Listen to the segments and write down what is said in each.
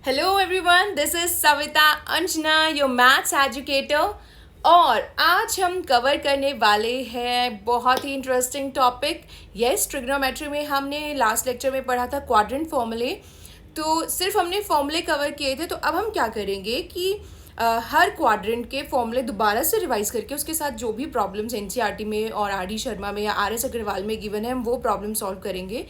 Hello everyone, this is Savita Anjana, your maths educator. और आज हम कवर करने वाले हैं बहुत ही इंटरेस्टिंग टॉपिक। यस, ट्रिग्नोमेट्री में हमने लास्ट लेक्चर में पढ़ा था क्वाड्रेंट फॉर्मूले। तो सिर्फ हमने फॉर्मूले कवर किए थे। तो अब हम क्या करेंगे कि हर क्वाड्रेंट के फॉर्मूले दोबारा से रिवाइज करके उसके साथ जो भी प्रॉब्लम्स एनसीईआरटी में और आर डी शर्मा में या आर एस अग्रवाल में गिवन है हम वो प्रॉब्लम सॉल्व करेंगे।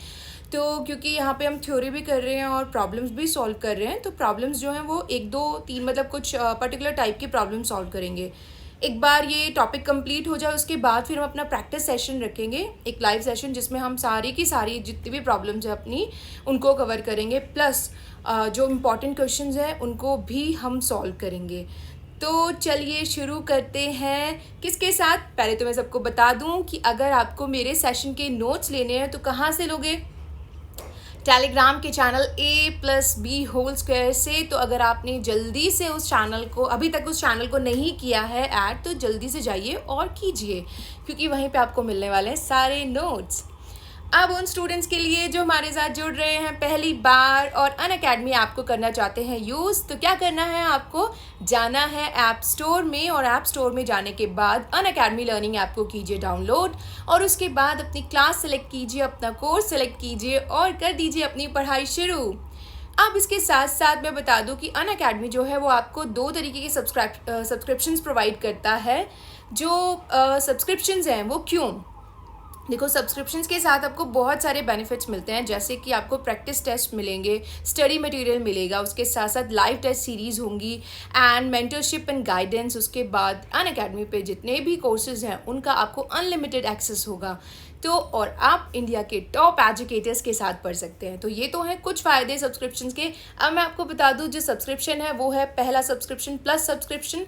तो क्योंकि यहाँ पे हम थ्योरी भी कर रहे हैं और प्रॉब्लम्स भी सॉल्व कर रहे हैं, तो प्रॉब्लम्स जो हैं वो एक दो तीन मतलब कुछ पर्टिकुलर टाइप की प्रॉब्लम सॉल्व करेंगे। एक बार ये टॉपिक कंप्लीट हो जाए उसके बाद फिर हम अपना प्रैक्टिस सेशन रखेंगे, एक लाइव सेशन जिसमें हम सारी की सारी जितनी भी प्रॉब्लम्स हैं अपनी उनको कवर करेंगे, प्लस जो इम्पॉर्टेंट क्वेश्चंस हैं उनको भी हम सॉल्व करेंगे। तो चलिए शुरू करते हैं। किसके साथ? पहले तो मैं सबको बता दूं कि अगर आपको मेरे सेशन के नोट्स लेने हैं तो कहाँ से लोगे? टेलीग्राम के चैनल A+B² से। तो अगर आपने जल्दी से उस चैनल को अभी तक उस चैनल को नहीं किया है ऐड, तो जल्दी से जाइए और कीजिए, क्योंकि वहीं पे आपको मिलने वाले हैं सारे नोट्स। अब उन स्टूडेंट्स के लिए जो हमारे साथ जुड़ रहे हैं पहली बार और अनअकैडमी ऐप को करना चाहते हैं यूज़, तो क्या करना है? आपको जाना है ऐप स्टोर में, और ऐप स्टोर में जाने के बाद अनअकैडमी लर्निंग ऐप को कीजिए डाउनलोड, और उसके बाद अपनी क्लास सेलेक्ट कीजिए, अपना कोर्स सेलेक्ट कीजिए और कर दीजिए अपनी पढ़ाई शुरू। अब इसके साथ साथ मैं बता दूं कि अनअकैडमी जो है वो आपको दो तरीके के सब्सक्रिप्शंस प्रोवाइड करता है। जो सब्सक्रिप्शंस हैं वो क्यों? देखो, सब्सक्रिप्शंस के साथ आपको बहुत सारे बेनिफिट्स मिलते हैं, जैसे कि आपको प्रैक्टिस टेस्ट मिलेंगे, स्टडी मटेरियल मिलेगा, उसके साथ साथ लाइव टेस्ट सीरीज़ होंगी एंड मेंटरशिप एंड गाइडेंस। उसके बाद अनअकैडमी पे जितने भी कोर्सेज हैं उनका आपको अनलिमिटेड एक्सेस होगा। तो और आप इंडिया के टॉप एजुकेटर्स के साथ पढ़ सकते हैं। तो ये तो हैं कुछ फ़ायदे सब्सक्रिप्शन के। अब मैं आपको बता दूं, जो सब्सक्रिप्शन है वो है पहला सब्सक्रिप्शन प्लस सब्सक्रिप्शन।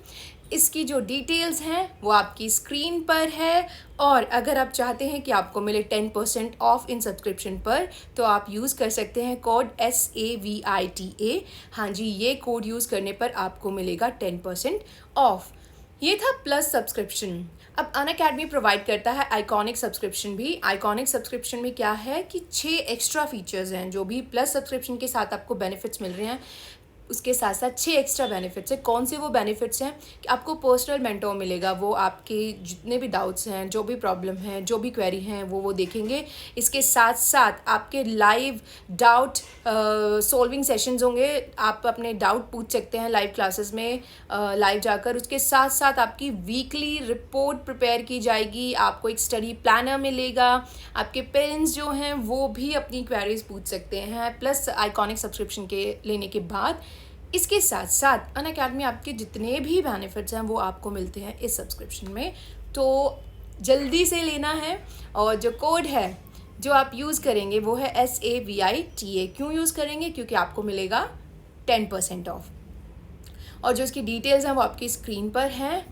इसकी जो डिटेल्स हैं वो आपकी स्क्रीन पर है, और अगर आप चाहते हैं कि आपको मिले 10% ऑफ इन सब्सक्रिप्शन पर, तो आप यूज़ कर सकते हैं कोड SAVITA। हाँ जी, ये कोड यूज़ करने पर आपको मिलेगा 10% ऑफ। ये था प्लस सब्सक्रिप्शन। अब अनअकैडमी प्रोवाइड करता है आइकॉनिक सब्सक्रिप्शन भी। आइकॉनिक सब्सक्रिप्शन में क्या है कि 6 एक्स्ट्रा फीचर्स हैं जो भी प्लस सब्सक्रिप्शन के साथ आपको बेनिफिट्स मिल रहे हैं। उसके साथ साथ 6 एक्स्ट्रा बेनिफिट्स हैं। कौन से वो बेनिफिट्स हैं? कि आपको पर्सनल मेंटोर मिलेगा, वो आपके जितने भी डाउट्स हैं, जो भी प्रॉब्लम हैं, जो भी क्वेरी हैं वो देखेंगे। इसके साथ साथ आपके लाइव डाउट सॉल्विंग सेशंस होंगे। आप अपने डाउट पूछ सकते हैं लाइव क्लासेस में लाइव जाकर। उसके साथ साथ आपकी वीकली रिपोर्ट प्रिपेयर की जाएगी, आपको एक स्टडी प्लानर मिलेगा, आपके पेरेंट्स जो हैं वो भी अपनी क्वेरीज पूछ सकते हैं, प्लस आइकॉनिक सब्सक्रिप्शन के लेने के बाद। इसके साथ साथ अनअकैडमी आपके जितने भी बेनिफिट्स हैं वो आपको मिलते हैं इस सब्सक्रिप्शन में। तो जल्दी से लेना है, और जो कोड है जो आप यूज़ करेंगे वो है SAVITA। क्यों यूज़ करेंगे? क्योंकि आपको मिलेगा 10% ऑफ, और जो इसकी डिटेल्स हैं वो आपकी स्क्रीन पर हैं।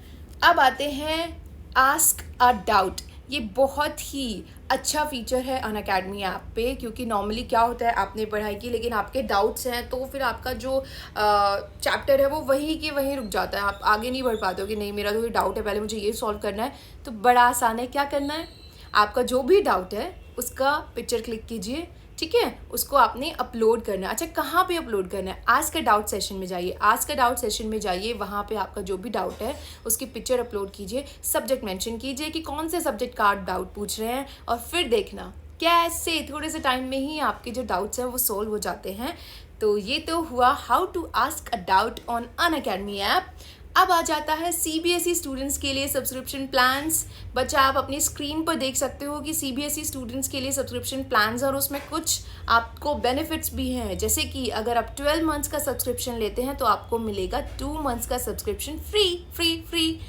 अब आते हैं आस्क अ डाउट। ये बहुत ही अच्छा फीचर है अनअकैडमी ऐप पे, क्योंकि नॉर्मली क्या होता है, आपने पढ़ाई की लेकिन आपके डाउट्स हैं तो फिर आपका जो चैप्टर है वो वहीं के वहीं रुक जाता है, आप आगे नहीं बढ़ पाते हो कि नहीं मेरा तो ये डाउट है, पहले मुझे ये सॉल्व करना है। तो बड़ा आसान है, क्या करना है? आपका जो भी डाउट है उसका पिक्चर क्लिक कीजिए, ठीक है? उसको आपने अपलोड करना है। अच्छा, कहाँ पे अपलोड करना है? आस्क अ डाउट सेशन में जाइए, आस्क अ डाउट सेशन में जाइए, वहाँ पे आपका जो भी डाउट है उसकी पिक्चर अपलोड कीजिए, सब्जेक्ट मेंशन कीजिए कि कौन से सब्जेक्ट का आप डाउट पूछ रहे हैं, और फिर देखना कैसे थोड़े से टाइम में ही आपके जो डाउट्स हैं वो सोल्व हो जाते हैं। तो ये तो हुआ how to ask a doubt on Unacademy app. अब आ जाता है CBSE स्टूडेंट्स के लिए सब्सक्रिप्शन प्लान्स। बच्चा, आप अपनी स्क्रीन पर देख सकते हो कि CBSE स्टूडेंट्स के लिए सब्सक्रिप्शन प्लान्स, और उसमें कुछ आपको बेनिफिट्स भी हैं, जैसे कि अगर आप 12 मंथ्स का सब्सक्रिप्शन लेते हैं तो आपको मिलेगा 2 मंथ्स का subscription free.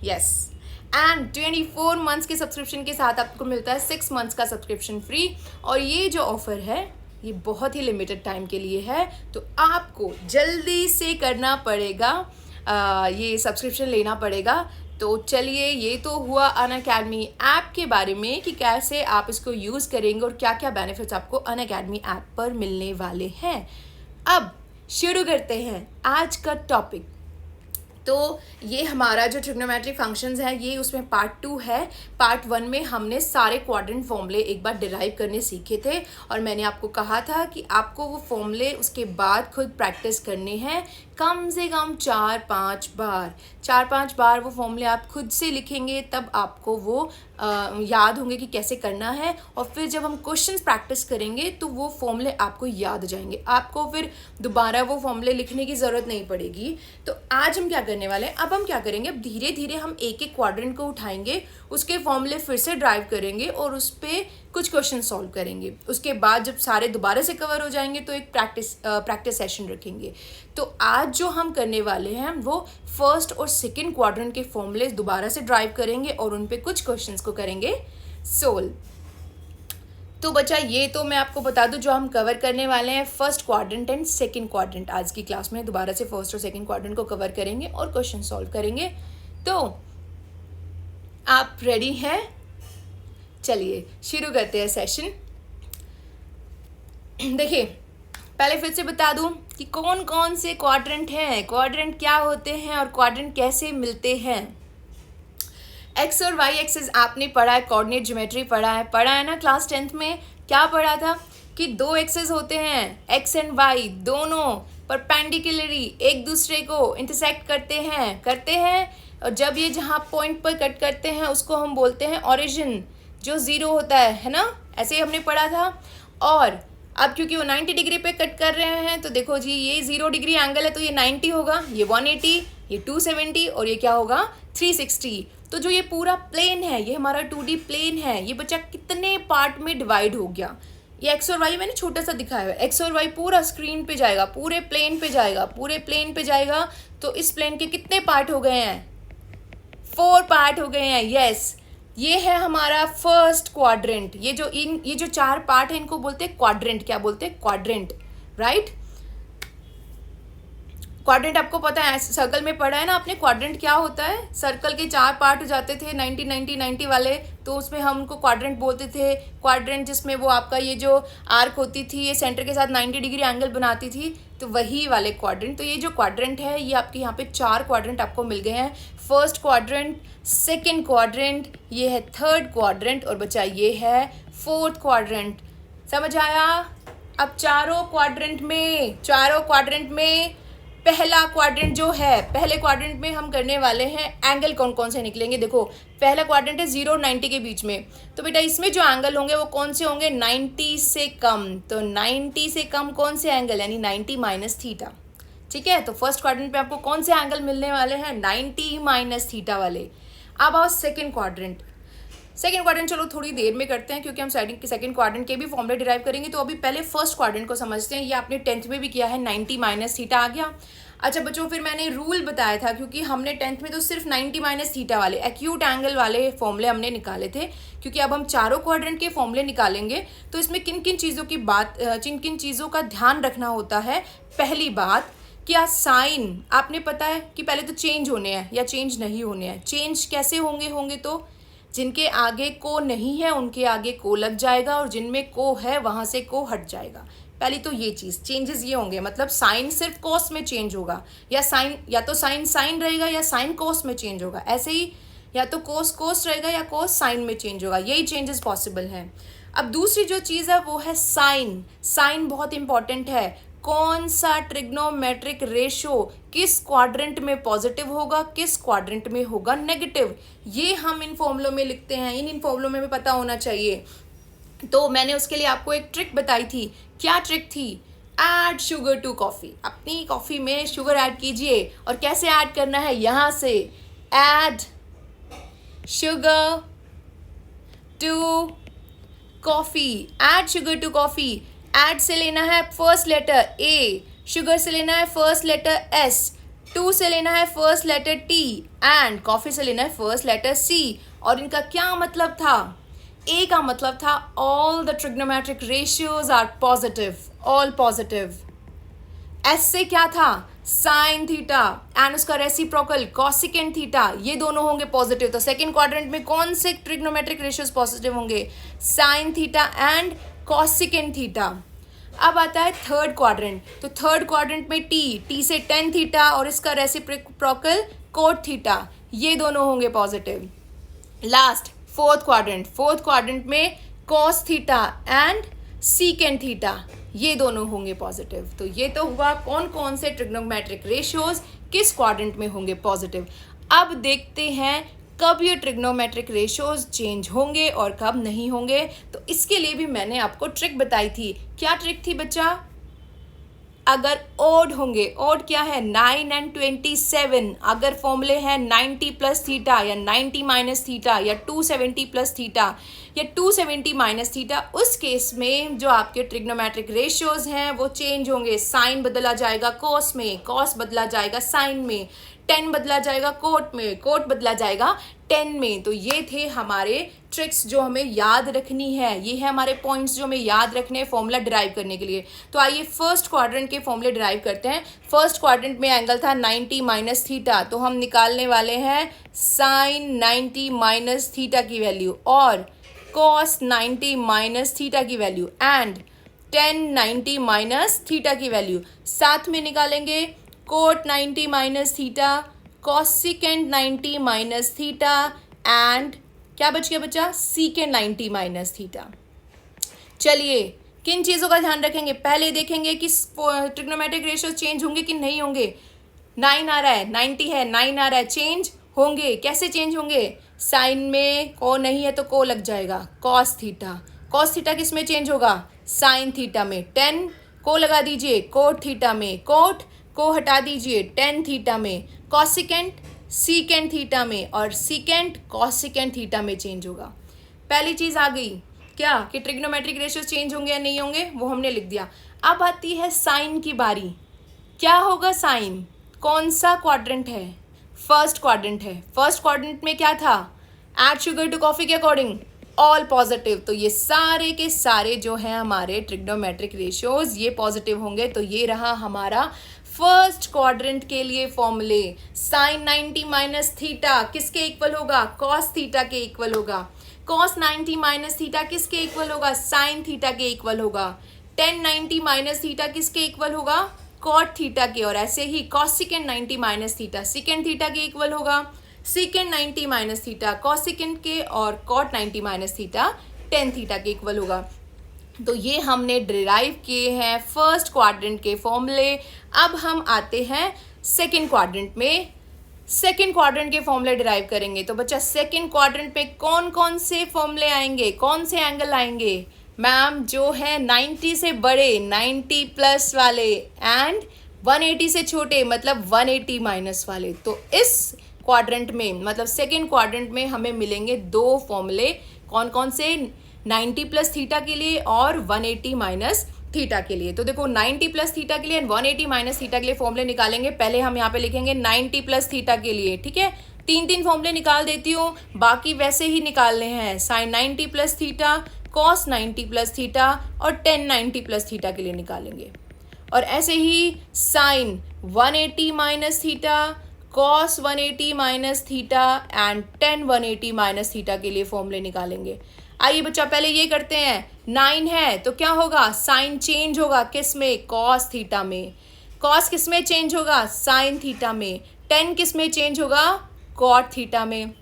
Yes, and 24 months के सब्सक्रिप्शन के साथ आपको मिलता है 6 मंथ्स का सब्सक्रिप्शन फ्री। और ये जो ऑफ़र है ये बहुत ही लिमिटेड टाइम के लिए है, तो आपको जल्दी से करना पड़ेगा, ये सब्सक्रिप्शन लेना पड़ेगा। तो चलिए, ये तो हुआ अनअकैडमी ऐप के बारे में कि कैसे आप इसको यूज़ करेंगे और क्या क्या बेनिफिट्स आपको अनअकैडमी ऐप पर मिलने वाले हैं। अब शुरू करते हैं आज का टॉपिक। तो ये हमारा जो ट्रिग्नोमेट्रिक फंक्शंस है ये उसमें पार्ट 2 है। पार्ट 1 में हमने सारे क्वाड्रेंट फॉर्मूले एक बार डिराइव करने सीखे थे और मैंने आपको कहा था कि आपको वो फॉर्मूले उसके बाद खुद प्रैक्टिस करने हैं कम से कम 4-5 बार वो फॉर्मूले आप खुद से लिखेंगे तब आपको वो याद होंगे कि कैसे करना है। और फिर जब हम क्वेश्चंस प्रैक्टिस करेंगे तो वो फॉर्मूले आपको याद हो जाएंगे, आपको फिर दोबारा वो फॉर्मूले लिखने की ज़रूरत नहीं पड़ेगी। तो आज हम क्या करने वाले हैं, अब हम क्या करेंगे, अब धीरे धीरे हम एक एक क्वाड्रेंट को उठाएंगे, उसके फॉर्मूले फिर से ड्राइव करेंगे और उस पर कुछ क्वेश्चन सॉल्व करेंगे। उसके बाद जब सारे दोबारा से कवर हो जाएंगे तो एक प्रैक्टिस सेशन रखेंगे। तो आज जो हम करने वाले हैं वो फर्स्ट और सेकंड क्वाड्रेंट के फॉर्मूले दोबारा से ड्राइव करेंगे और उन पे कुछ क्वेश्चंस को करेंगे सोल्व। तो बच्चा ये तो मैं आपको बता दूं जो हम कवर करने वाले हैं first quadrant and second quadrant. आज की क्लास में दोबारा से फर्स्ट और सेकंड क्वाड्रेंट को कवर करेंगे और क्वेश्चन सॉल्व करेंगे। तो आप रेडी हैं? चलिए शुरू करते हैं सेशन। देखिए पहले फिर से बता दूं कि कौन कौन से क्वाड्रेंट हैं, क्वाड्रेंट क्या होते हैं और क्वाड्रेंट कैसे मिलते हैं। एक्स और वाई एक्सिस आपने पढ़ा है, कोऑर्डिनेट ज्योमेट्री पढ़ा है ना क्लास 10th में। क्या पढ़ा था कि दो एक्सिस होते हैं, एक्स एंड वाई, दोनों परपेंडिकुलरली एक दूसरे को इंटरसेक्ट करते हैं और जब ये जहाँ पॉइंट पर कट करते हैं उसको हम बोलते हैं ओरिजिन, जो ज़ीरो होता है ना, ऐसे ही हमने पढ़ा था। और अब क्योंकि वो 90 डिग्री पे कट कर रहे हैं तो देखो जी ये 0 डिग्री एंगल है तो ये 90 होगा, ये 180, ये 270 और ये क्या होगा 360। तो जो ये पूरा प्लेन है ये हमारा 2D प्लेन है, ये बच्चा कितने पार्ट में डिवाइड हो गया। ये एक्स और वाई मैंने छोटा सा दिखाया है, एक्स और वाई पूरा स्क्रीन पे जाएगा, पूरे प्लेन पे जाएगा। तो इस प्लेन के कितने पार्ट हो गए हैं, 4 पार्ट हो गए हैं। यस, ये है हमारा फर्स्ट क्वाड्रेंट। ये जो 4 पार्ट है इनको बोलते हैं क्वाड्रेंट। क्या बोलते हैं? Quadrant, right. क्वाड्रेंट आपको पता है, सर्कल में पढ़ा है ना आपने, क्वाड्रेंट क्या होता है। सर्कल के 4 पार्ट हो जाते थे 90 वाले, तो उसमें हम उनको क्वाड्रेंट बोलते थे। क्वाड्रेंट जिसमें वो आपका ये जो आर्क होती थी ये सेंटर के साथ 90 डिग्री एंगल बनाती थी, तो वही वाले क्वाड्रेंट। तो ये जो क्वाड्रेंट है ये आपके यहाँ पे 4 क्वाड्रेंट आपको मिल गए हैं। फर्स्ट क्वाड्रेंट, सेकेंड क्वाड्रेंट, ये है थर्ड क्वाड्रेंट और बच्चा ये है फोर्थ क्वाड्रेंट। समझ आया? अब चारों क्वाड्रेंट में पहला क्वाड्रेंट जो है, पहले क्वाड्रेंट में हम करने वाले हैं एंगल कौन कौन से निकलेंगे। देखो पहला क्वाड्रेंट है 0 और 90 के बीच में, तो बेटा इसमें जो एंगल होंगे वो कौन से होंगे, 90 से कम। तो 90 से कम कौन से एंगल, यानी 90 माइनस थीटा। ठीक है, तो फर्स्ट क्वाड्रेंट पे आपको कौन से एंगल मिलने वाले हैं, 90 माइनस थीटा वाले। अब आओ सेकेंड क्वाड्रेंट। चलो थोड़ी देर में करते हैं क्योंकि हम सेकंड क्वाड्रेंट के भी फॉर्मूले डिराइव करेंगे। तो अभी पहले फर्स्ट क्वाड्रेंट को समझते हैं। ये आपने 10th में भी किया है, 90 माइनस थीटा आ गया। अच्छा बच्चों, फिर मैंने रूल बताया था क्योंकि हमने 10th में तो सिर्फ 90 माइनस थीटा वाले एक्यूट एंगल वाले फॉर्मूले हमने निकाले थे, क्योंकि अब हम चारों क्वाड्रेंट के फॉर्मूले निकालेंगे तो इसमें किन किन चीज़ों का ध्यान रखना होता है। पहली बात, क्या साइन आपने पता है कि पहले तो चेंज होने हैं या चेंज नहीं होने हैं। चेंज कैसे होंगे तो जिनके आगे को नहीं है उनके आगे को लग जाएगा और जिनमें को है वहाँ से को हट जाएगा। पहली तो ये चीज़, चेंजेस ये होंगे, मतलब साइन सिर्फ कोस में चेंज होगा, या तो साइन रहेगा या साइन कोस में चेंज होगा। ऐसे ही या तो कोस रहेगा या कोस साइन में चेंज होगा, यही चेंजेस पॉसिबल हैं। अब दूसरी जो चीज़ है वो है साइन बहुत इंपॉर्टेंट है। कौन सा ट्रिग्नोमेट्रिक रेशो किस क्वाड्रेंट में पॉजिटिव होगा, किस क्वाड्रेंट में होगा नेगेटिव, ये हम इन फॉर्मूलों में लिखते हैं। इन फॉर्मूलों में भी पता होना चाहिए। तो मैंने उसके लिए आपको एक ट्रिक बताई थी। क्या ट्रिक थी? Add sugar to coffee. अपनी कॉफ़ी में शुगर ऐड कीजिए। और कैसे ऐड करना है, यहाँ से add sugar to coffee. Add sugar to coffee. Add से लेना है फर्स्ट लेटर ए, शुगर से लेना है फर्स्ट लेटर एस, टू से लेना है first letter T and coffee से लेना है फर्स्ट लेटर सी। और इनका क्या मतलब था? ए का मतलब था all the trigonometric ratios are positive, all positive. S से क्या था? साइन थीटा एंड उसका रेसिप्रोकल कॉसिकेंट थीटा, ये दोनों होंगे पॉजिटिव। तो सेकंड क्वाड्रेंट में कौन से ट्रिग्नोमेट्रिक रेशियोज पॉजिटिव होंगे? Sign theta and cosecant theta. अब आता है थर्ड क्वाड्रेंट, तो थर्ड क्वाड्रेंट में टी से टेन थीटा और इसका रेसिप्रोकल कोट थीटा, ये दोनों होंगे पॉजिटिव। लास्ट फोर्थ क्वाड्रेंट में cos theta and secant theta, ये दोनों होंगे पॉजिटिव। तो ये तो हुआ कौन कौन से ट्रिग्नोमेट्रिक रेशियोज किस क्वाड्रेंट में होंगे पॉजिटिव। अब देखते हैं कब ये ट्रिग्नोमेट्रिक रेशियोज चेंज होंगे और कब नहीं होंगे। तो इसके लिए भी मैंने आपको ट्रिक बताई थी। क्या ट्रिक थी बच्चा? अगर ओड होंगे, ओड क्या है 9 एंड 27, अगर फॉर्मूले हैं 90 प्लस थीटा या 90 माइनस थीटा या 270 प्लस थीटा या 270 माइनस थीटा, उस केस में जो आपके ट्रिग्नोमेट्रिक रेशियोज हैं वो चेंज होंगे। साइन बदला जाएगा कॉस में, कॉस बदला जाएगा साइन में, टेन बदला जाएगा कोट में, कोट बदला जाएगा टेन में। तो ये थे हमारे ट्रिक्स जो हमें याद रखनी है, ये है हमारे पॉइंट्स जो हमें याद रखने हैं फॉर्मूला डिराइव करने के लिए। तो आइए फर्स्ट क्वाड्रेंट के फॉर्मूले डिराइव करते हैं। फर्स्ट क्वाड्रेंट में एंगल था 90 माइनस थीटा, तो हम निकालने वाले हैं साइन 90 माइनस थीटा की वैल्यू और कॉस 90 माइनस थीटा की value and tan 90 minus theta की वैल्यू। साथ में निकालेंगे cot 90 minus theta, cosecant 90 minus theta and क्या बच गया बच्चा? Secant 90 minus theta. चलिए किन चीज़ों का ध्यान रखेंगे? पहले देखेंगे कि ट्रिग्नोमेट्रिक रेशियो चेंज होंगे कि नहीं होंगे। 9 आ रहा है, 90 है, 9 आ रहा है, चेंज होंगे। कैसे चेंज होंगे? साइन में को नहीं है तो को लग जाएगा, कॉस थीटा। कॉस थीटा किस में चेंज होगा? साइन थीटा में। 10 को लगा दीजिए कोट थीटा में, कोट को हटा दीजिए टेन थीटा में, कॉसिकेंट सीकेंट थीटा में और सीकेंट कॉसिकेंट थीटा में चेंज होगा। पहली चीज़ आ गई क्या कि ट्रिग्नोमेट्रिक रेशियो चेंज होंगे या नहीं होंगे, वो हमने लिख दिया। अब आती है साइन की बारी। क्या होगा साइन? कौन सा क्वाड्रेंट है? फर्स्ट क्वाड्रेंट है। फर्स्ट क्वाड्रेंट में क्या था? ऐड शुगर टू कॉफी के अकॉर्डिंग ऑल पॉजिटिव। तो ये सारे के सारे जो हैं हमारे ट्रिग्नोमेट्रिक रेशियोज ये पॉजिटिव होंगे। तो ये रहा हमारा फर्स्ट क्वाड्रेंट के लिए फॉर्मूले। साइन 90 माइनस थीटा किसके इक्वल होगा? कॉस थीटा के इक्वल होगा। कॉस 90 माइनस थीटा किसके इक्वल होगा? साइन थीटा के इक्वल होगा। टेन 90 माइनस थीटा किसके इक्वल होगा? कॉट थीटा के। और ऐसे ही cosecant 90 minus theta secant theta के इक्वल होगा। सीकेंट 90 माइनस थीटा कॉसिकेंट के और cot 90 minus theta tan theta के इक्वल होगा। तो ये हमने डिराइव किए हैं फर्स्ट क्वाड्रेंट के फॉर्मूले। अब हम आते हैं सेकंड क्वाड्रेंट में। सेकंड क्वाड्रेंट के फॉर्मूले डिराइव करेंगे। तो बच्चा सेकंड क्वाड्रेंट पे कौन कौन से फॉर्मूले आएंगे, कौन से एंगल आएंगे? मैम जो है 90 से बड़े 90 प्लस वाले एंड 180 से छोटे मतलब 180 माइनस वाले। तो इस क्वाड्रेंट में मतलब सेकंड क्वाड्रेंट में हमें मिलेंगे दो फॉर्मूले। कौन कौन से? 90 प्लस थीटा के लिए और 180 माइनस थीटा के लिए। तो देखो 90 प्लस थीटा के लिए एंड 180 माइनस थीटा के लिए फॉर्मूले निकालेंगे। पहले हम यहाँ पे लिखेंगे 90 प्लस थीटा के लिए, ठीक है। तीन फॉर्मूले निकाल देती हूँ, बाकी वैसे ही निकालने हैं। Sine 90 plus theta, cos 90 plus theta और टेन 90 प्लस थीटा के लिए निकालेंगे। और ऐसे ही sine 180 minus theta, cos 180 minus theta and tan 180 minus theta के लिए फॉर्मूले निकालेंगे। आइए बच्चा पहले ये करते हैं। 9 है तो क्या होगा? साइन चेंज होगा किस में? कॉस थीटा में। कॉस किस में चेंज होगा? साइन थीटा में। 10 किस में चेंज होगा? कॉट थीटा में।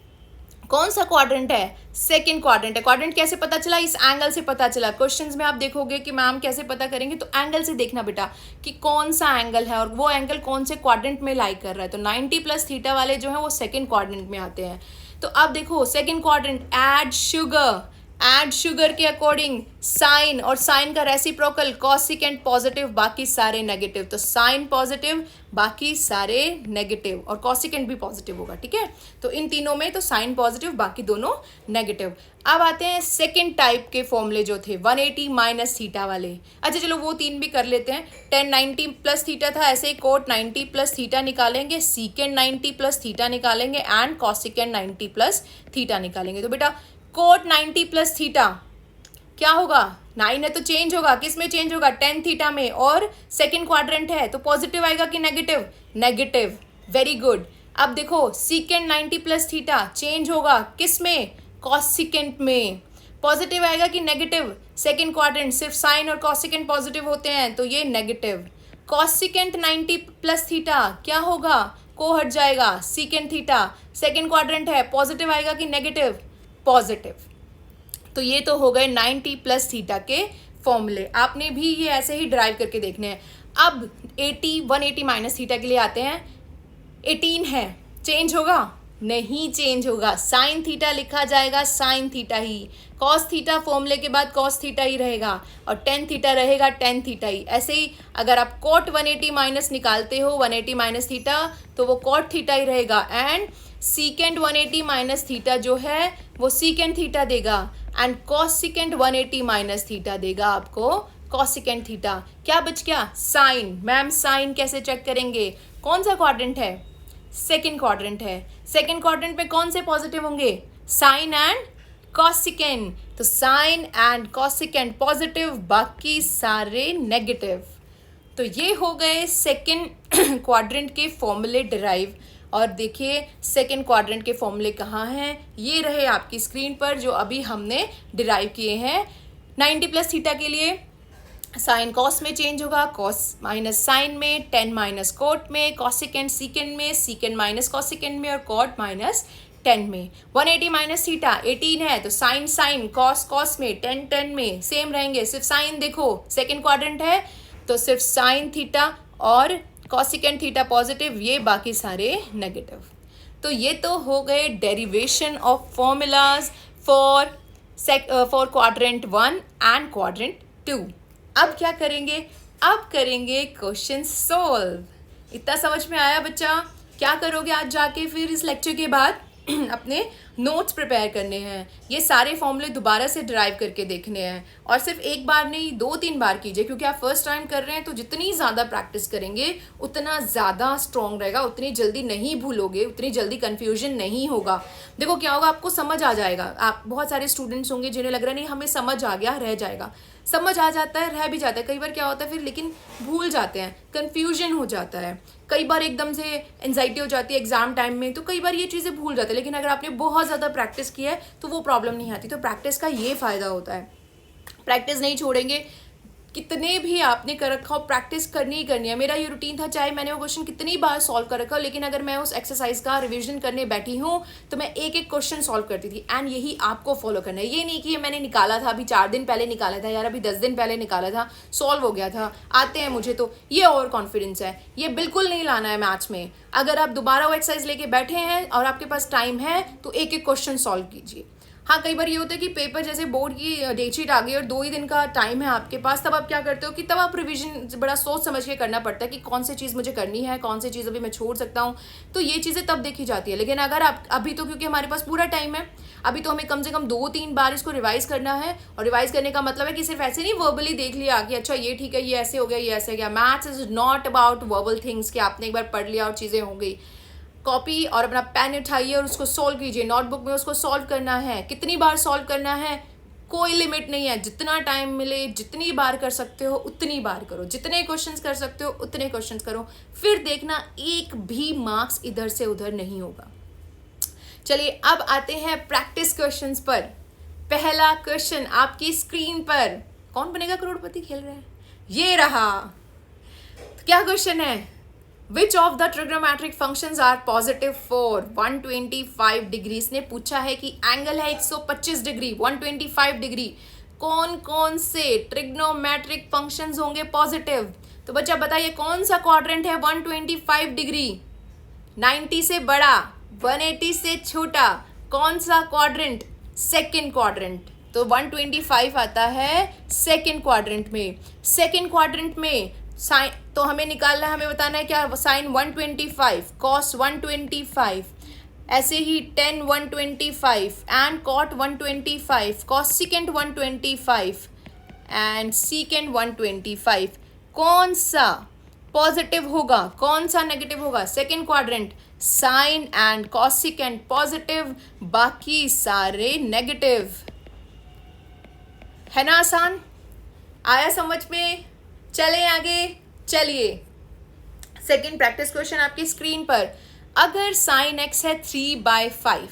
कौन सा क्वाड्रेंट है? सेकंड क्वाड्रेंट है। क्वाड्रेंट कैसे पता चला? इस एंगल से पता चला। क्वेश्चंस में आप देखोगे कि मैम कैसे पता करेंगे, तो एंगल से देखना बेटा कि कौन सा एंगल है और वो एंगल कौन से क्वाड्रेंट में लाई कर रहा है। तो 90 प्लस थीटा वाले जो है वो सेकंड क्वाड्रेंट में आते हैं। तो अब देखो सेकंड क्वाड्रेंट, ऐड शुगर के अकॉर्डिंग साइन और साइन का रेसिप्रोकल कॉसिकेंट पॉजिटिव बाकी सारे नेगेटिव। तो साइन पॉजिटिव बाकी सारे नेगेटिव और कॉसिकेंट भी पॉजिटिव होगा, ठीक है। तो इन तीनों में तो साइन पॉजिटिव बाकी दोनों नेगेटिव। अब आते हैं सेकंड टाइप के फॉर्मूले जो थे 180 माइनस थीटा वाले। अच्छा चलो वो तीन भी कर लेते हैं। टेन 90 प्लस थीटा था, ऐसे ही कोट 90 प्लस थीटा निकालेंगे, सीकेंट 90 प्लस थीटा निकालेंगे एंड कॉसिकेंट 90 प्लस थीटा निकालेंगे। तो बेटा कोट 90 प्लस थीटा क्या होगा? 9 है तो चेंज होगा, किस में चेंज होगा? 10 थीटा में। और सेकंड क्वाड्रेंट है तो पॉजिटिव आएगा कि नेगेटिव? नेगेटिव। Very good. अब देखो सीकेंट 90 प्लस थीटा चेंज होगा किस में? कॉसिकेंट में। पॉजिटिव आएगा कि नेगेटिव? सेकेंड क्वाड्रेंट सिर्फ साइन और कॉसिकेंट पॉजिटिव होते हैं तो ये नेगेटिव। कॉसिकेंट 90 प्लस थीटा क्या होगा, को हट जाएगा, सीकेंट थीटा। सेकेंड क्वाड्रेंट है, पॉजिटिव आएगा कि नेगेटिव, पॉजिटिव। तो ये तो हो गए 90 प्लस थीटा के फॉर्मूले, आपने भी ये ऐसे ही ड्राइव करके देखने हैं। अब 180 माइनस थीटा के लिए आते हैं। 18 है, चेंज होगा नहीं, चेंज होगा, साइन थीटा लिखा जाएगा साइन थीटा ही, कॉस थीटा फॉर्मूले के बाद कॉस थीटा ही रहेगा, और टेन थीटा रहेगा टेन थीटा ही। ऐसे ही अगर आप कॉट 180 माइनस निकालते हो 180 माइनस थीटा तो वो कॉट थीटा ही रहेगा, एंड सीकेंट 180 माइनस थीटा जो है वो सीकेंट थीटा देगा, एंड कॉसिकेंट 180 माइनस थीटा देगा आपको कॉसिकेंट थीटा। क्या बच गया, साइन। मैम साइन कैसे चेक करेंगे, कौन सा क्वाड्रेंट है, सेकेंड क्वाड्रेंट है। सेकेंड क्वाड्रेंट पे कौन से पॉजिटिव होंगे, साइन एंड कॉसिकेंट, तो साइन एंड कॉसिकेंट पॉजिटिव, बाकी सारे नेगेटिव। तो ये हो गए सेकेंड क्वाड्रेंट के फॉर्मूले डिराइव। और देखिए सेकेंड क्वाड्रेंट के फॉर्मूले कहाँ हैं, ये रहे आपकी स्क्रीन पर जो अभी हमने डिराइव किए हैं। 90 प्लस थीटा के लिए साइन कॉस में चेंज होगा, कॉस माइनस साइन में, टेन माइनस कोट में, कॉसिकेंट सीकेंट में, सीकेंट माइनस कॉसिकेंट में, और कॉट माइनस टेन में। 180 माइनस थीटा 18 है तो साइन साइन, कॉस कॉस में, टेन टेन में सेम रहेंगे, सिर्फ साइन देखो सेकेंड क्वाड्रेंट है तो सिर्फ साइन थीटा और कॉसिकेंट थीटा पॉजिटिव, ये बाकी सारे नेगेटिव। तो ये तो हो गए derivation of formulas for quadrant 1 and quadrant 2। अब क्या करेंगे, अब करेंगे क्वेश्चन सोल्व। इतना समझ में आया बच्चा, क्या करोगे आज जाके फिर इस लेक्चर के बाद अपने नोट्स प्रिपेयर करने हैं, ये सारे फॉर्मूले दोबारा से ड्राइव करके देखने हैं, और सिर्फ एक बार नहीं 2-3 बार कीजिए, क्योंकि आप फर्स्ट टाइम कर रहे हैं तो जितनी ज़्यादा प्रैक्टिस करेंगे उतना ज़्यादा स्ट्रॉन्ग रहेगा, उतनी जल्दी नहीं भूलोगे, उतनी जल्दी कन्फ्यूजन नहीं होगा। देखो क्या होगा, आपको समझ आ जाएगा। आप बहुत सारे स्टूडेंट्स होंगे जिन्हें लग रहा है नहीं हमें समझ आ गया, रह जाएगा। समझ आ जाता है, रह भी जाता है, कई बार क्या होता है फिर लेकिन भूल जाते हैं, कन्फ्यूजन हो जाता है, कई बार एकदम से एंजाइटी हो जाती है एग्जाम टाइम में, तो कई बार ये चीज़ें भूल जाते हैं। लेकिन अगर आपने बहुत ज़्यादा प्रैक्टिस की है तो वो प्रॉब्लम नहीं आती। तो प्रैक्टिस का ये फ़ायदा होता है, प्रैक्टिस नहीं छोड़ेंगे, कितने भी आपने कर रखा हो प्रैक्टिस करनी ही करनी है। मेरा ये रूटीन था, चाहे मैंने वो क्वेश्चन कितनी बार सॉल्व कर रखा हो, लेकिन अगर मैं उस एक्सरसाइज का रिवीजन करने बैठी हूँ तो मैं एक एक क्वेश्चन सॉल्व करती थी। एंड यही आपको फॉलो करना है। ये नहीं कि मैंने निकाला था अभी 4 दिन पहले निकाला था यार, अभी 10 दिन पहले निकाला था, सॉल्व हो गया था, आते हैं मुझे तो ये ओवर कॉन्फिडेंस है, ये बिल्कुल नहीं लाना है मैथ्स में। अगर आप दोबारा वो एक्सरसाइज लेके बैठे हैं और आपके पास टाइम है तो एक एक क्वेश्चन सॉल्व कीजिए। हाँ, कई बार ये होता है कि पेपर जैसे बोर्ड की डेटशीट आ गई और 2 ही दिन का टाइम है आपके पास, तब आप क्या करते हो कि तब आप रिवीजन बड़ा सोच समझ के करना पड़ता है कि कौन सी चीज़ मुझे करनी है, कौन सी चीज़ अभी मैं छोड़ सकता हूँ, तो ये चीज़ें तब देखी जाती है। लेकिन अगर आप अभी तो क्योंकि हमारे पास पूरा टाइम है, अभी तो हमें कम से कम 2-3 बार इसको रिवाइज करना है। और रिवाइज करने का मतलब है कि सिर्फ ऐसे नहीं वर्बली देख लिया कि अच्छा ये ठीक है, ये ऐसे हो गया, ये ऐसे हो गया। Maths is not about verbal things कि आपने एक बार पढ़ लिया और चीज़ें हो गई। कॉपी और अपना पेन उठाइए और उसको सॉल्व कीजिए, नोटबुक में उसको सॉल्व करना है। कितनी बार सॉल्व करना है, कोई लिमिट नहीं है, जितना टाइम मिले जितनी बार कर सकते हो उतनी बार करो, जितने क्वेश्चंस कर सकते हो उतने क्वेश्चंस करो, फिर देखना एक भी मार्क्स इधर से उधर नहीं होगा। चलिए अब आते हैं प्रैक्टिस क्वेश्चंस पर। पहला क्वेश्चन आपकी स्क्रीन पर, कौन बनेगा करोड़पति खेल रहे हैं, ये रहा। तो क्या क्वेश्चन है, Which of the trigonometric functions are positive for 125 degree. इसने पूछा है कि एंगल है 125 डिग्री, 125 डिग्री, कौन कौन से ट्रिग्नोमेट्रिक फंक्शंस होंगे पॉजिटिव। तो बच्चा बताइए कौन सा क्वाड्रेंट है 125 डिग्री, 90 से बड़ा 180 से छोटा, कौन सा क्वाड्रेंट, सेकेंड क्वाड्रेंट। तो 125 आता है सेकेंड क्वाड्रेंट में। सेकेंड क्वाड्रेंट में साइन तो हमें निकालना है, हमें बताना है क्या, साइन 125, कॉस 125, ऐसे ही tan 125 and cot 125, cosecant 125 and secant 125। कौन सा पॉजिटिव होगा, कौन सा नेगेटिव होगा, second quadrant, sine and cosecant positive, बाकी सारे नेगेटिव। है ना आसान, आया समझ में। चले आगे, चलिए सेकेंड प्रैक्टिस क्वेश्चन आपकी स्क्रीन पर। अगर साइन एक्स है 3/5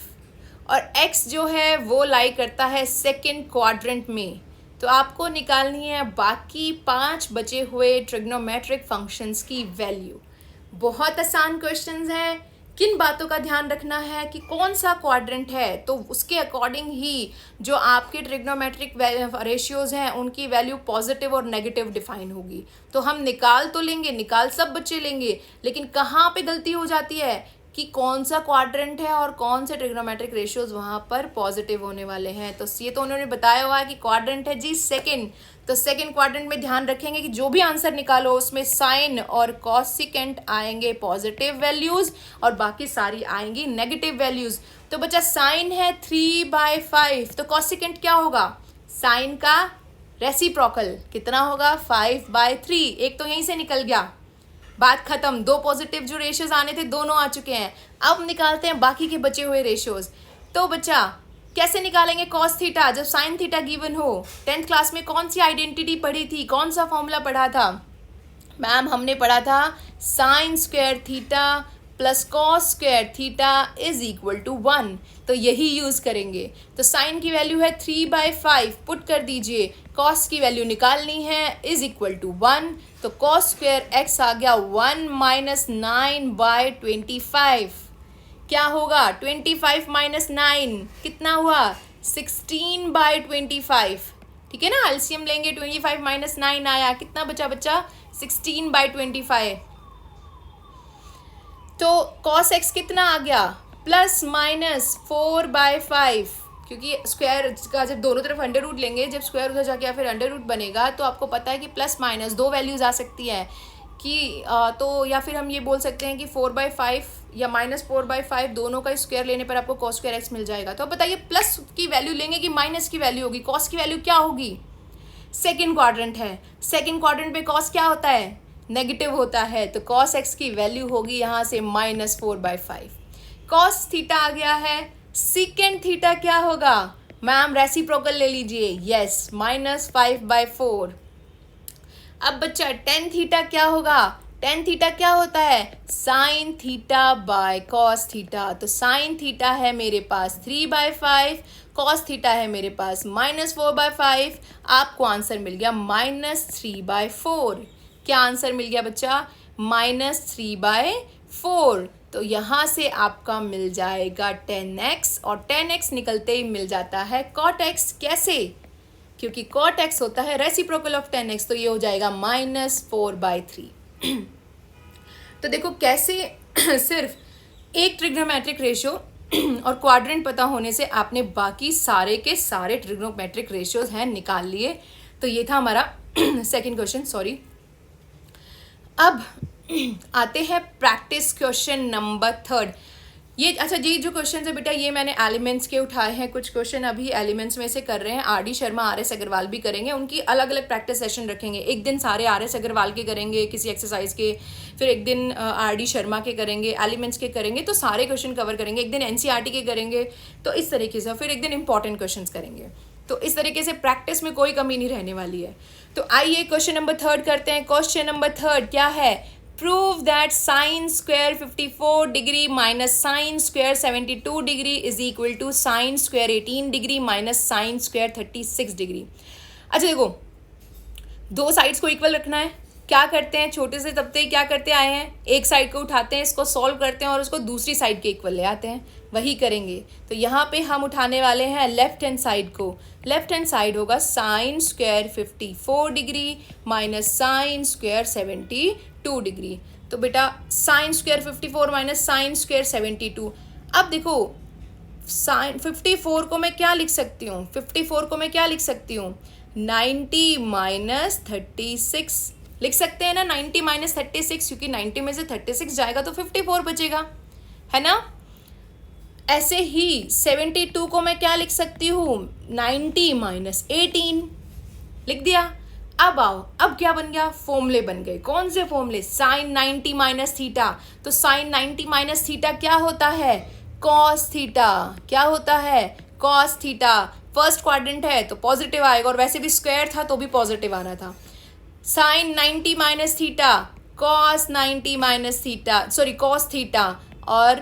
और एक्स जो है वो लाई करता है सेकेंड क्वाड्रेंट में, तो आपको निकालनी है बाकी 5 बचे हुए ट्रिग्नोमेट्रिक फंक्शंस की वैल्यू। बहुत आसान क्वेश्चंस हैं। किन बातों का ध्यान रखना है कि कौन सा क्वाड्रेंट है, तो उसके अकॉर्डिंग ही जो आपके ट्रिग्नोमेट्रिक रेशियोज हैं उनकी वैल्यू पॉजिटिव और नेगेटिव डिफाइन होगी। तो हम निकाल तो लेंगे, निकाल सब बच्चे लेंगे, लेकिन कहाँ पे गलती हो जाती है कि कौन सा क्वाड्रेंट है और कौन से ट्रिग्नोमेट्रिक रेशियोज वहाँ पर पॉजिटिव होने वाले हैं। तो ये तो उन्होंने बताया हुआ है कि क्वाड्रेंट है जी सेकंड, तो सेकंड क्वाड्रेंट में ध्यान रखेंगे कि जो भी आंसर निकालो उसमें साइन और कॉसिकेंट आएंगे पॉजिटिव वैल्यूज और बाकी सारी आएंगी नेगेटिव वैल्यूज। तो बच्चा साइन है 3/5, तो कॉसिकेंट क्या होगा, साइन का रेसिप्रोकल कितना होगा 5/3। एक तो यहीं से निकल गया, बात खत्म। दो पॉजिटिव जो रेशियोज आने थे दोनों आ चुके हैं। अब निकालते हैं बाकी के बचे हुए रेशियोज। तो बच्चा कैसे निकालेंगे कॉस थीटा जब साइन थीटा गिवन हो। 10th क्लास में कौन सी आइडेंटिटी पढ़ी थी, कौन सा फॉर्मूला पढ़ा था मैम? हमने पढ़ा था sine square theta plus cos square theta is equal to 1। तो यही यूज करेंगे। तो साइन की वैल्यू है 3/5, पुट कर दीजिए। कॉस की वैल्यू निकालनी है इज इक्वल टू 1, तो कॉस स्क्वायर एक्स आ गया 1 - 9/25। क्या होगा 25 - 9 कितना हुआ 16/25। ठीक है ना, एलसीएम लेंगे 25 - 9 आया, कितना बचा बच्चा 16/25। तो cos x कितना आ गया ±4/5, क्योंकि स्क्वायर का जब दोनों तरफ अंडर रूट लेंगे, जब स्क्वायर उधर जाके या फिर अंडर रूट बनेगा तो आपको पता है कि प्लस माइनस दो वैल्यूज आ सकती है कि तो या फिर हम ये बोल सकते हैं कि 4/5 या -4/5 दोनों का स्क्वायर लेने पर आपको cos स्क्वायर x मिल जाएगा। तो अब बताइए प्लस की वैल्यू लेंगे कि माइनस की वैल्यू होगी, cos की वैल्यू क्या होगी। सेकेंड क्वाड्रेंट है, सेकेंड क्वाड्रेंट पे cos क्या होता है, नेगेटिव होता है, तो cos x की वैल्यू होगी यहाँ से -4/5। cos थीटा आ गया है, सीकेंड थीटा क्या होगा मैम, रेसिप्रोकल ले लीजिए, यस -5/4। अब बच्चा टेन थीटा क्या होगा, टेन थीटा क्या होता है, sine theta by cos theta. तो साइन थीटा है मेरे पास 3/5, कॉस थीटा है मेरे पास -4/5। आपको आंसर मिल गया -3/4। क्या आंसर मिल गया बच्चा, -3/4। तो यहाँ से आपका मिल जाएगा 10x और 10x निकलते ही मिल जाता है cot x। कैसे, क्योंकि cot x होता है रेसिप्रोकल ऑफ 10x, तो ये हो जाएगा -4/3। तो देखो कैसे सिर्फ एक ट्रिग्नोमेट्रिक रेशियो और क्वाड्रेंट पता होने से आपने बाकी सारे के सारे ट्रिग्नोमेट्रिक रेशियोज हैं निकाल लिए। तो ये था हमारा सेकंड क्वेश्चन, सॉरी। अब आते हैं प्रैक्टिस क्वेश्चन नंबर 3। ये अच्छा, ये जो क्वेश्चन है बेटा ये मैंने एलिमेंट्स के उठाए हैं। कुछ क्वेश्चन अभी एलिमेंट्स में से कर रहे हैं, R D Sharma R S Agarwal भी करेंगे, उनकी अलग अलग प्रैक्टिस सेशन रखेंगे। एक दिन सारे आर एस अग्रवाल के करेंगे किसी एक्सरसाइज के, फिर एक दिन आर डी शर्मा के करेंगे, एलिमेंट्स के करेंगे, तो सारे क्वेश्चन कवर करेंगे। एक दिन एनसीईआरटी के करेंगे, तो इस तरीके से, फिर एक दिन इंपॉर्टेंट क्वेश्चन करेंगे। तो इस तरीके से प्रैक्टिस में कोई कमी नहीं रहने वाली है। तो आइए क्वेश्चन नंबर 3 करते हैं। क्वेश्चन नंबर 3 क्या है, prove that sine square 54 degree minus sine square 72 degree is equal to sine square 18 degree minus sine square 36 degree. अच्छा देखो, दो साइड्स को इक्वल रखना है। क्या करते हैं, छोटे से तब तक क्या करते आए हैं, एक साइड को उठाते हैं, इसको सॉल्व करते हैं और उसको दूसरी साइड के इक्वल ले आते हैं, वही करेंगे। तो यहाँ पे हम उठाने वाले हैं लेफ्ट हैंड साइड को। लेफ्ट हैंड साइड होगा sign square 54 degree minus sine square 72 degree. तो बेटा sign square 54 minus sine square 72। अब देखो साइन 54 को मैं क्या लिख सकती हूँ, 54 को मैं क्या लिख सकती हूँ, 90 माइनस 36 लिख सकते हैं ना, 90 माइनस 36, क्योंकि 90 में से 36 जाएगा तो 54 बचेगा, है ना। ऐसे ही 72 को मैं क्या लिख सकती हूँ, 90 माइनस 18 लिख दिया। अब आओ, अब क्या बन गया, फॉर्मूले बन गए। कौन से फॉर्मूले, साइन 90 माइनस थीटा। तो साइन 90 माइनस थीटा क्या होता है, कॉस थीटा। क्या होता है, कॉस थीटा। फर्स्ट क्वाड्रेंट है तो पॉजिटिव आएगा, और वैसे भी स्क्वायर था तो भी पॉजिटिव आना था। Sine 90 minus theta, cos 90 minus theta, sorry cos theta, और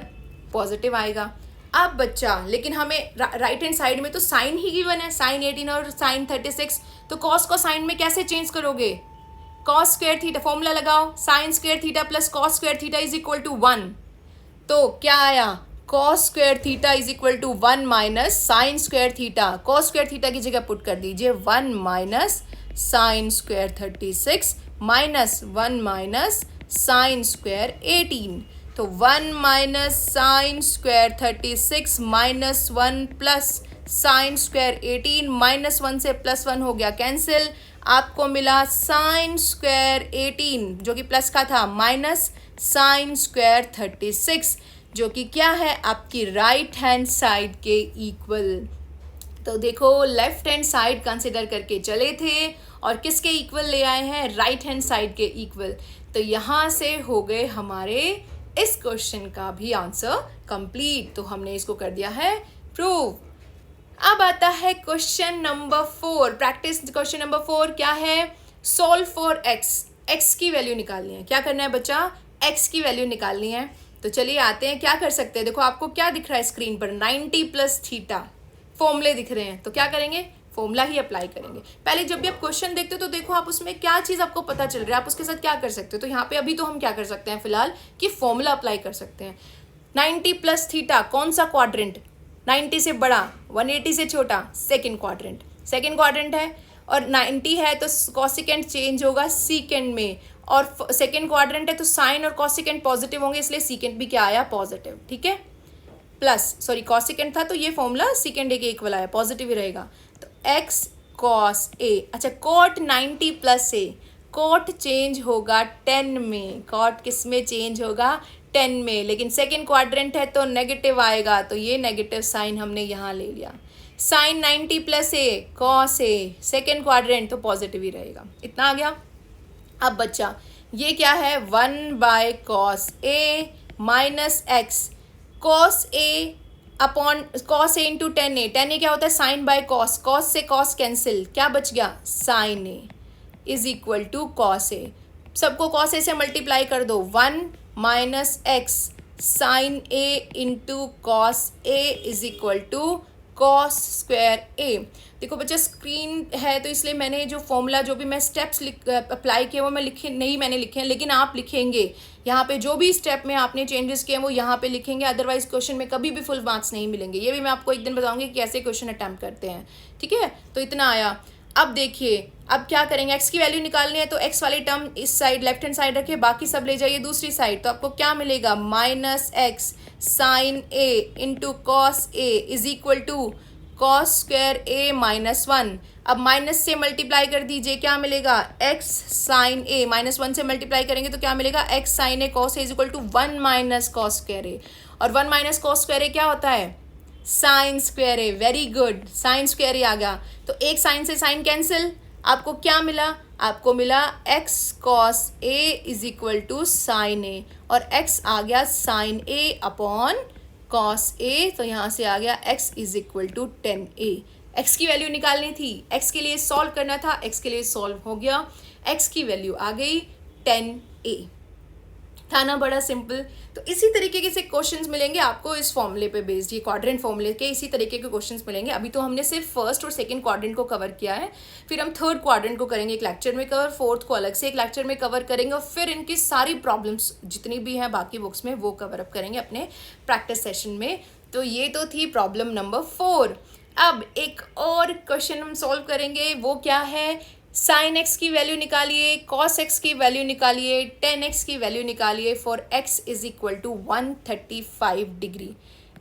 पॉजिटिव आएगा। अब बच्चा, लेकिन हमें राइट हैंड साइड में तो साइन ही गिवन है, साइन 18 और साइन 36, तो कॉस को साइन में कैसे चेंज करोगे? कॉस स्क्वायर थीटा, फॉर्मूला लगाओ, sine square theta plus cos square theta is equal to 1। तो क्या आया? Cos square theta is equal to 1 minus sine square theta. Cos square theta की जगह पुट कर दीजिए 1 minus sine square 36 minus 1 minus sine square 18। तो 1 minus sine square 36 minus 1 plus sine square 18, minus 1 से plus 1 हो गया कैंसिल, आपको मिला साइन स्क्वायर 18 जो कि प्लस का था माइनस साइन स्क्वायर 36 जो कि क्या है आपकी राइट हैंड साइड के इक्वल। तो देखो लेफ्ट हैंड साइड कंसिडर करके चले थे और किसके इक्वल ले आए हैं? राइट हैंड साइड के इक्वल। तो यहाँ से हो गए हमारे इस क्वेश्चन का भी आंसर कंप्लीट। तो हमने इसको कर दिया है प्रूव। अब आता है question number 4, practice question number 4 क्या है? सॉल्व फॉर एक्स, एक्स की वैल्यू निकालनी है। क्या करना है बच्चा? एक्स की वैल्यू निकालनी है। तो चलिए आते हैं, क्या कर सकते हैं। देखो आपको क्या दिख रहा है स्क्रीन पर? 90 प्लस थीटा फॉर्मूले दिख रहे हैं। तो क्या करेंगे? फॉर्मूला ही अप्लाई करेंगे। पहले जब भी आप क्वेश्चन देखते हो तो देखो आप उसमें क्या चीज़ आपको पता चल रहा है, आप उसके साथ क्या कर सकते हो। तो यहाँ पे अभी तो हम क्या कर सकते हैं फिलहाल कि फॉर्मूला अप्लाई कर सकते हैं। 90 प्लस थीटा, कौन सा क्वाड्रेंट? 90 से बड़ा, 180 से छोटा, सेकेंड क्वाड्रेंट। सेकेंड क्वाड्रेंट है और 90 है तो कॉसिकेंट चेंज होगा सीकेंड में, और सेकेंड क्वाड्रेंट है तो साइन और कॉसिकेंट पॉजिटिव होंगे, इसलिए सीकेंट भी क्या आया? पॉजिटिव। ठीक है, प्लस सॉरी कॉसिकेंट था तो ये फॉर्मूला सीकेंड ए के इक्वल आया, पॉजिटिव ही रहेगा। तो एक्स कॉस ए, अच्छा कॉट 90 प्लस ए, कॉट चेंज होगा 10 में, कॉट किस में चेंज होगा? 10 में, लेकिन सेकेंड क्वाड्रेंट है तो नेगेटिव आएगा, तो ये नेगेटिव साइन हमने यहाँ ले लिया। साइन 90 प्लस ए कॉस ए, सेकेंड क्वाड्रेंट तो पॉजिटिव ही रहेगा। इतना आ गया। अब बच्चा ये क्या है? 1 by cos a minus x, cos a upon cos a into 10 a, 10 a क्या होता है? साइन बाय कॉस, कॉस से कॉस कैंसिल, क्या बच गया? Sine a is equal to cos a. सबको कॉस ए से मल्टीप्लाई कर दो, 1 minus x sine A into cos A is equal to cos square a. देखो बच्चा स्क्रीन है तो इसलिए मैंने जो फॉर्मूला, जो भी मैं स्टेप्स अप्लाई किए वो मैं मैंने लिखे हैं, लेकिन आप लिखेंगे यहाँ पे जो भी स्टेप में आपने चेंजेस किए हैं वो यहाँ पे लिखेंगे, अदरवाइज क्वेश्चन में कभी भी फुल मार्क्स नहीं मिलेंगे। ये भी मैं आपको एक दिन बताऊंगी कि कैसे क्वेश्चन अटैम्प्ट करते हैं। ठीक है, तो इतना आया। अब देखिए अब क्या करेंगे, एक्स की वैल्यू निकालनी है तो एक्स वाली टर्म इस साइड लेफ्ट हैंड साइड रखिए, बाकी सब ले जाइए दूसरी साइड। तो आपको क्या मिलेगा? Minus x sine A into cos A is equal to cos square A minus 1। अब माइनस से मल्टीप्लाई कर दीजिए, क्या मिलेगा? एक्स साइन ए, माइनस 1 से मल्टीप्लाई करेंगे तो क्या मिलेगा? X sine a cos A is equal to 1 minus cos square a, और 1 माइनस कॉस स्क्वायर ए क्या होता है? Sine square a. Very good, sine square a आ गया। तो एक साइन से साइन कैंसिल, आपको क्या मिला? आपको मिला x cos A is equal to sine a, और एक्स आ गया sine a upon cos a, तो यहाँ से आ गया x is equal to 10a। x की वैल्यू निकालनी थी, x के लिए सॉल्व करना था, x के लिए सॉल्व हो गया, x की वैल्यू आ गई 10a। था ना बड़ा सिंपल। तो इसी तरीके के से क्वेश्चंस मिलेंगे आपको इस फॉर्मूले पे बेस्ड, ये क्वाड्रेंट फॉर्मूले के इसी तरीके के क्वेश्चंस मिलेंगे। अभी तो हमने सिर्फ फर्स्ट और सेकंड क्वाड्रेंट को कवर किया है, फिर हम थर्ड क्वाड्रेंट को करेंगे एक लेक्चर में कवर, फोर्थ को अलग से एक लेक्चर में कवर करेंगे, और फिर इनकी सारी प्रॉब्लम्स जितनी भी हैं बाकी बुक्स में वो कवर अप करेंगे अपने प्रैक्टिस सेशन में। तो ये तो थी प्रॉब्लम नंबर 4। अब एक और क्वेश्चन हम सॉल्व करेंगे, वो क्या है? साइन एक्स की वैल्यू निकालिए, कॉस एक्स की वैल्यू निकालिए, टेन एक्स की वैल्यू निकालिए for x is equal to 135 degree.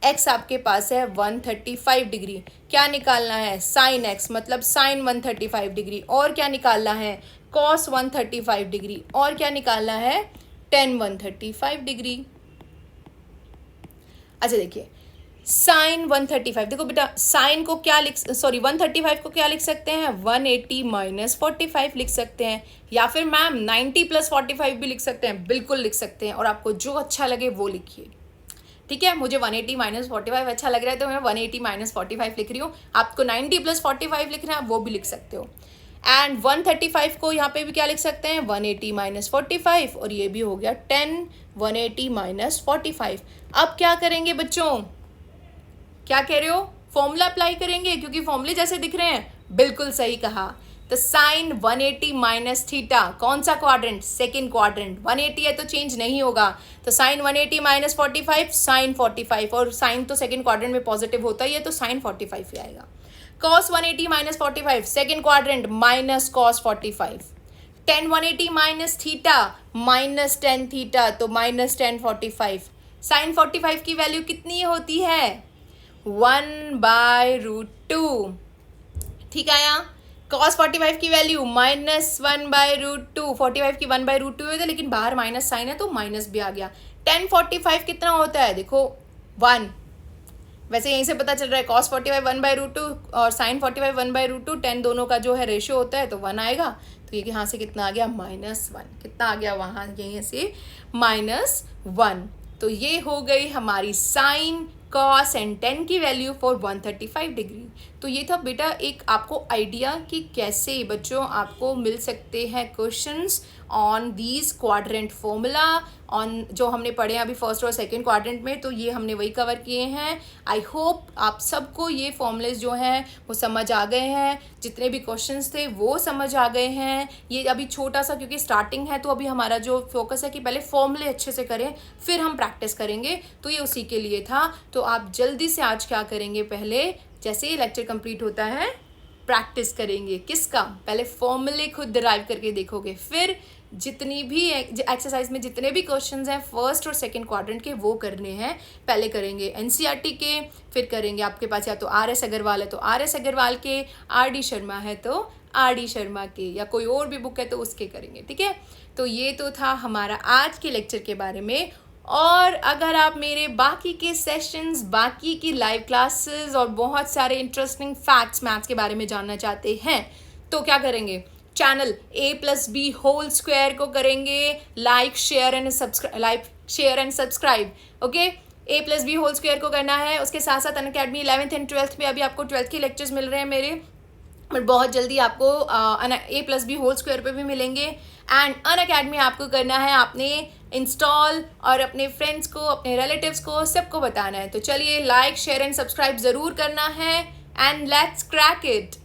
X आपके पास है 135 डिग्री, क्या निकालना है? साइन एक्स मतलब साइन 135 डिग्री, और क्या निकालना है? कॉस 135 डिग्री, और क्या निकालना है? Ten 135 degree. अच्छा देखिए साइन 135, देखो बेटा साइन को क्या 135 को क्या लिख सकते हैं? 180 माइनस 45 लिख सकते हैं, या फिर मैम 90 प्लस 45 भी लिख सकते हैं, बिल्कुल लिख सकते हैं, और आपको जो अच्छा लगे वो लिखिए। ठीक है, मुझे 180 माइनस 45 अच्छा लग रहा है तो मैं 180 माइनस 45 लिख रही हूँ, आपको 90 प्लस 45 लिखना है वो भी लिख सकते हो। एंड 135 को यहाँ पे भी क्या लिख सकते हैं? 180 माइनस 45, और ये भी हो गया 10 180 माइनस 45। अब क्या करेंगे बच्चों? क्या कह रहे हो, फॉर्मूला अप्लाई करेंगे क्योंकि फॉर्मूले जैसे दिख रहे हैं, बिल्कुल सही कहा। तो साइन 180 माइनस थीटा, कौन सा क्वाड्रेंट, सेकेंड क्वाड्रेंट, 180 है तो चेंज नहीं होगा, तो साइन 180 माइनस 45 साइन 45, और साइन तो सेकेंड क्वाड्रेंट में पॉजिटिव होता ही है तो साइन 45 ही आएगा। Cos 180 minus 45 second quadrant minus cos 45, ten 180 minus theta minus tan theta तो माइनस टेन 45, साइन 45 की वैल्यू कितनी होती है, 1/√2, ठीक आया। कॉस 45 की वैल्यू माइनस 1/√2, 45 की 1/√2 होता है लेकिन बाहर माइनस साइन है तो माइनस भी आ गया। टेन 45 कितना होता है, देखो 1, वैसे यहीं से पता चल रहा है कॉस 45 1/√2 और साइन 45 1/√2, 10 दोनों का जो है रेशियो होता है तो 1 आएगा, तो ये यहाँ से कितना आ गया, -1, कितना आ गया वहाँ, यहीं से -1। तो ये हो गई हमारी साइन कॉस एंड टेन की वैल्यू फॉर 135 डिग्री। तो ये था बेटा एक आपको आइडिया कि कैसे बच्चों आपको मिल सकते हैं questions on these quadrant formula, on जो हमने पढ़े अभी फर्स्ट और सेकंड क्वाड्रेंट में, तो ये हमने वही कवर किए हैं। आई होप आप सबको ये फॉर्मूलेज जो हैं वो समझ आ गए हैं, जितने भी क्वेश्चंस थे वो समझ आ गए हैं। ये अभी छोटा सा क्योंकि स्टार्टिंग है तो अभी हमारा जो फोकस है कि पहले फॉर्मूले अच्छे से करें फिर हम प्रैक्टिस करेंगे, तो ये उसी के लिए था। तो आप जल्दी से आज क्या करेंगे, पहले जैसे ही लेक्चर कंप्लीट होता है प्रैक्टिस करेंगे, किसका, पहले फॉर्मूले खुद डिराइव करके देखोगे, फिर जितनी भी एक्सरसाइज में जितने भी क्वेश्चंस हैं फर्स्ट और सेकंड क्वाड्रेंट के वो करने हैं, पहले करेंगे एनसीईआरटी के, फिर करेंगे आपके पास या तो आर.एस. अग्रवाल है तो आर.एस. अग्रवाल के, आर.डी. शर्मा है तो आर.डी. शर्मा के, या कोई और भी बुक है तो उसके करेंगे, ठीक है। तो ये तो था हमारा आज के लेक्चर के बारे में। और अगर आप मेरे बाकी के सेशंस, बाकी की लाइव क्लासेस और बहुत सारे इंटरेस्टिंग फैक्ट्स मैथ्स के बारे में जानना चाहते हैं तो क्या करेंगे, चैनल a+b² को करेंगे like share and subscribe, okay. a+b² को करना है, उसके साथ साथ अनअकैडमी 11th एंड 12th में अभी आपको 12th के लेक्चर्स मिल रहे हैं मेरे, बट बहुत जल्दी आपको a+b² पे भी मिलेंगे। एंड अनअकैडमी आपको करना है, आपने इंस्टॉल और अपने फ्रेंड्स को, अपने रिलेटिव्स को, सबको बताना है। तो चलिए लाइक शेयर एंड सब्सक्राइब ज़रूर करना है, एंड लेट्स क्रैक इट।